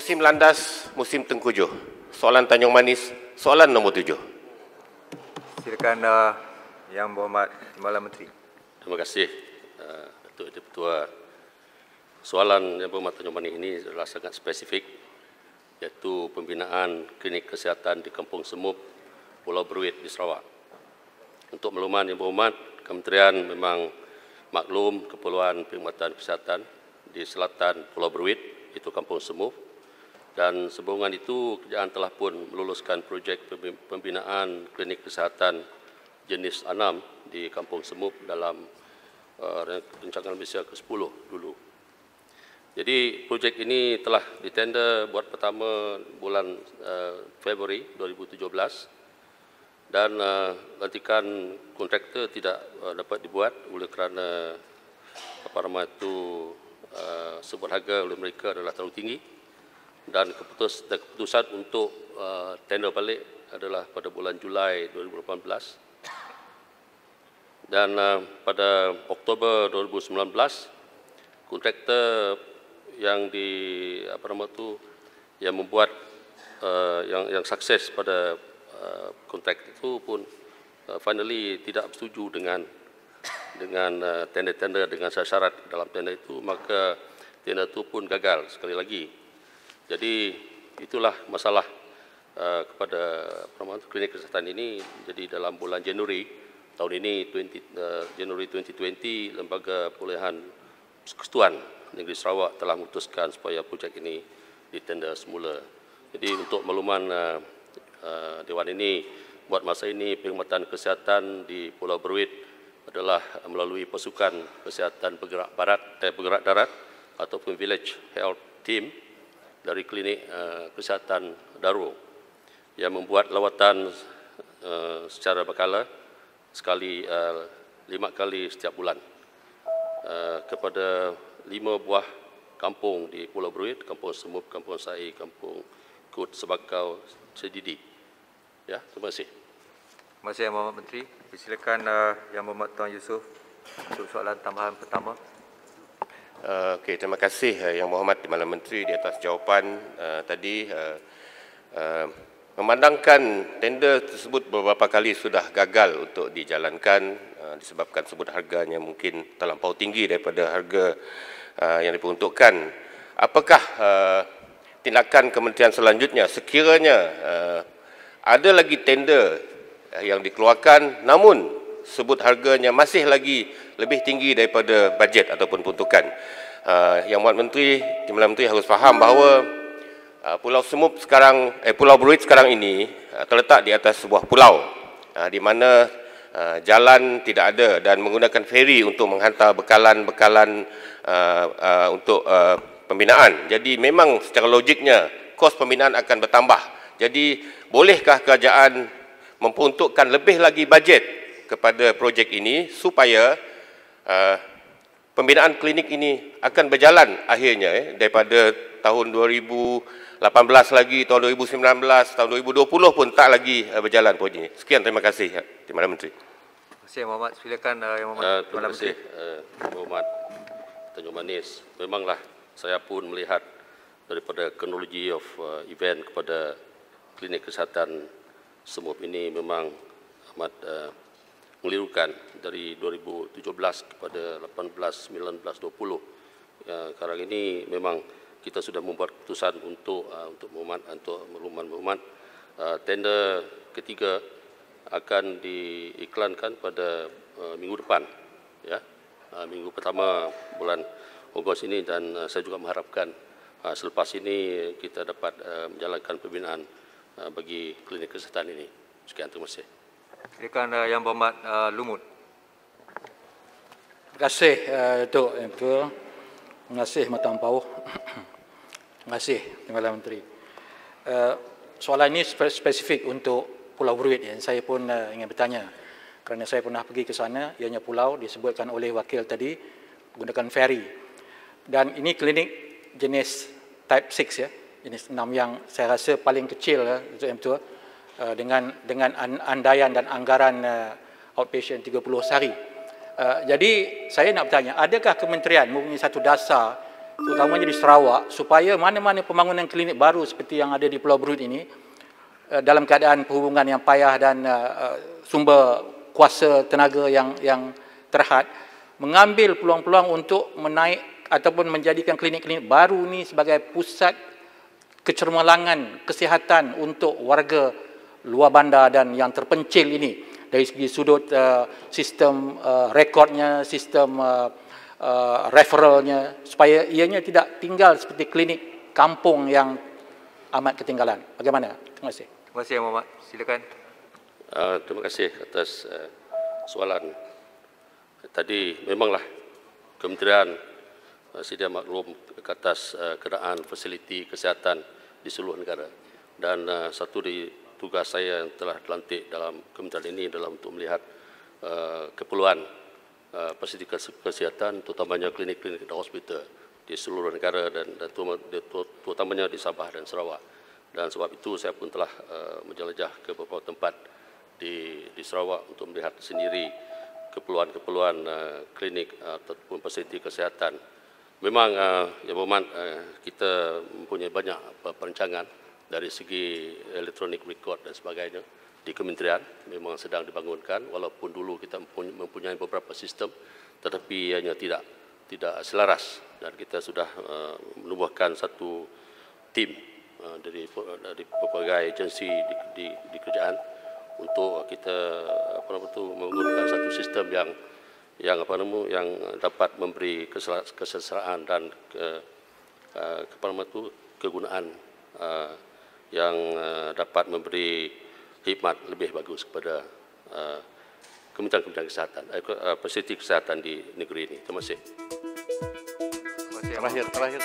musim landas, musim tengkujuh. Soalan Tanjung Manis, soalan nombor 7. Silakan Yang Berhormat Timbalan Menteri. Terima kasih Datuk Ketua. Soalan Yang Berhormat Tanjung Manis ini adalah sangat spesifik, iaitu pembinaan klinik kesihatan di Kampung Semup, Pulau Beruit di Sarawak. Untuk makluman Yang Berhormat, Kementerian memang maklum keperluan perkhidmatan kesihatan di selatan Pulau Beruit, itu Kampung Semup. Dan sehubungan itu, kerajaan telah pun meluluskan projek pembinaan klinik kesihatan jenis 6 di Kampung Semup dalam rancangan Malaysia ke-10 dulu. Jadi projek ini telah ditender buat pertama bulan Februari 2017 dan lantikan kontraktor tidak dapat dibuat oleh kerana apa nama itu sebut harga oleh mereka adalah terlalu tinggi. Dan keputusan untuk tender balik adalah pada bulan Julai 2018. Dan pada Oktober 2019, kontraktor yang yang membuat yang sukses pada kontrak itu pun finally tidak setuju dengan tender-tender dengan syarat dalam tender itu, maka tender itu pun gagal sekali lagi. Jadi itulah masalah kepada klinik kesihatan ini. Jadi dalam bulan Januari tahun ini, Januari 2020, Lembaga Pemulihan Persekutuan Negeri Sarawak telah memutuskan supaya projek ini ditender semula. Jadi untuk makluman Dewan ini, buat masa ini perkhidmatan kesihatan di Pulau Beruit adalah melalui pasukan kesihatan bergerak darat ataupun Village Health Team dari klinik kesihatan Darul yang membuat lawatan secara berkala sekali 5 kali setiap bulan kepada 5 buah kampung di Pulau Beruit, Kampung Semup, Kampung Sai, Kampung Kut, Sebakau, Sedidi. Ya, terima kasih. Terima kasih Yang Berhormat Menteri. Silakan Yang Berhormat Tuan Yusof untuk soalan tambahan pertama. Okey, terima kasih Yang Berhormat Timbalan Menteri di atas jawapan tadi. Memandangkan tender tersebut beberapa kali sudah gagal untuk dijalankan disebabkan sebut harganya mungkin terlampau tinggi daripada harga yang diperuntukkan. Apakah tindakan kementerian selanjutnya sekiranya ada lagi tender yang dikeluarkan namun sebut harganya masih lagi lebih tinggi daripada bajet ataupun peruntukan? Yang Berhormat Menteri, Timbalan Menteri harus faham bahawa Pulau Semup sekarang, Pulau Beruit sekarang ini terletak di atas sebuah pulau di mana jalan tidak ada dan menggunakan feri untuk menghantar bekalan-bekalan untuk pembinaan. Jadi memang secara logiknya kos pembinaan akan bertambah. Jadi bolehkah kerajaan memperuntukkan lebih lagi bajet kepada projek ini supaya pembinaan klinik ini akan berjalan akhirnya daripada tahun 2018 lagi, tahun 2019, tahun 2020 pun tak lagi berjalan projek ini. Sekian, terima kasih Timbalan Menteri. Terima kasih Yang Berhormat. Silakan Yang Berhormat Terima kasih Yang Berhormat Tanjung Manis. Memanglah saya pun melihat daripada kronologi of event kepada klinik kesihatan Semup ini memang amat mengelirukan dari 2017 kepada 18, 19, 20. Sekarang ini memang kita sudah membuat keputusan untuk makluman tender ketiga akan diiklankan pada minggu depan, ya, minggu pertama bulan Ogos ini, dan saya juga mengharapkan selepas ini kita dapat menjalankan pembinaan bagi klinik kesihatan ini. Sekian, terima kasih. Silakan Yang Berhormat Lumut. Terima kasih Datuk Yang Ketua. Terima kasih Matang Pauh. Terima kasih Timbalan Menteri. Soalan ini spesifik untuk Pulau Beruit. Saya pun ingin bertanya kerana saya pernah pergi ke sana. Ianya pulau disebutkan oleh wakil tadi menggunakan feri. Dan ini klinik jenis type 6 ya, jenis 6 yang saya rasa paling kecil Datuk Yang Ketua, dengan andaian dan anggaran outpatient 30 sehari. Jadi saya nak bertanya, adakah kementerian mempunyai satu dasar terutamanya di Sarawak, supaya mana-mana pembangunan klinik baru seperti yang ada di Pulau Berut ini, dalam keadaan perhubungan yang payah dan sumber kuasa tenaga yang terhad, mengambil peluang-peluang untuk menaik ataupun menjadikan klinik-klinik baru ni sebagai pusat kecermelangan kesihatan untuk warga luar bandar dan yang terpencil ini, dari segi sudut sistem rekodnya, sistem referralnya, supaya ianya tidak tinggal seperti klinik kampung yang amat ketinggalan. Bagaimana? Terima kasih. Terima kasih Yang Berhormat. Silakan. Terima kasih atas soalan. Tadi memanglah Kementerian sedia maklum ke atas keadaan fasiliti kesihatan di seluruh negara. Dan satu dari tugas saya yang telah dilantik dalam kementerian ini adalah untuk melihat keperluan fasiliti kesihatan, terutamanya klinik-klinik dan hospital di seluruh negara dan terutamanya di Sabah dan Sarawak. Dan sebab itu saya pun telah menjelajah ke beberapa tempat di Sarawak untuk melihat sendiri keperluan-keperluan klinik ataupun fasiliti kesihatan. Memang Yang Berhormat, kita mempunyai banyak perancangan dari segi electronic record dan sebagainya di kementerian, memang sedang dibangunkan, walaupun dulu kita mempunyai beberapa sistem tetapi ianya tidak selaras, dan kita sudah menubuhkan satu tim dari berbagai agensi di kerajaan untuk kita menggunakan satu sistem yang dapat memberi keseseraan dan kegunaan yang dapat memberi khidmat lebih bagus kepada kementerian kesihatan, fasiliti kesihatan di negeri ini. Terima kasih. Terima kasih. Terakhir.